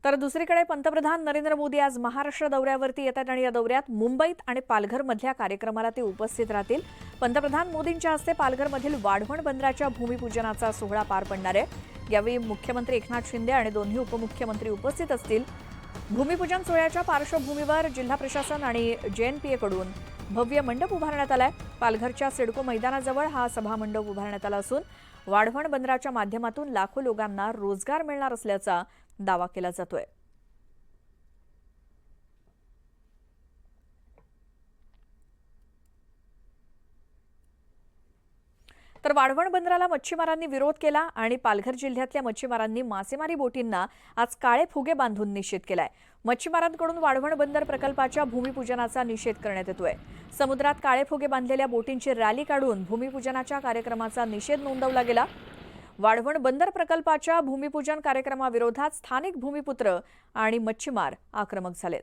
तर दुसरीकडे पंतप्रधान नरेंद्र मोदी आज महाराष्ट्र दौऱ्यावरती येतात आणि या दौऱ्यात मुंबईत आणि पालघरमधल्या कार्यक्रमाला ते उपस्थित राहतील। पंतप्रधान मोदींच्या हस्ते पालघरमधील वाढवण बंदराच्या भूमिपूजनाचा सोहळा पार पडणार आहे। यावेळी मुख्यमंत्री एकनाथ शिंदे आणि दोन्ही उपमुख्यमंत्री उपस्थित असतील। भूमिपूजन सोहळ्याच्या पार्श्वभूमीवर जिल्हा प्रशासन आणि JNPA कडून भव्य मंडप उभारण्यात आलाय। पालघरच्या सिडको मैदानाजवळ हा सभा मंडप उभारण्यात आला असून वाढवण बंदराच्या माध्यमातून लाखो लोकांना रोजगार मिळणार असल्याचा दावा केला जातोय। तर वाढवण बंदराला मच्छीमारांनी विरोध केला आणि पालघर जिल्ह्यातल्या मच्छीमारांनी मासेमारी बोटींना आज काळे फुगे बांधून निषेध केलाय। मच्छीमारांकडून वाढवण बंदर प्रकल्पाच्या भूमिपूजनाचा निषेध करण्यात येतोय। समुद्रात काळे फुगे बांधलेल्या बोटींची रॅली काढून भूमिपूजनाच्या कार्यक्रमाचा निषेध नोंदवला गेला। वाढवण बंदर प्रकल्पाच्या भूमिपूजन कार्यक्रमाविरोधात स्थानिक भूमिपुत्र आणि मच्छीमार आक्रमक झालेत।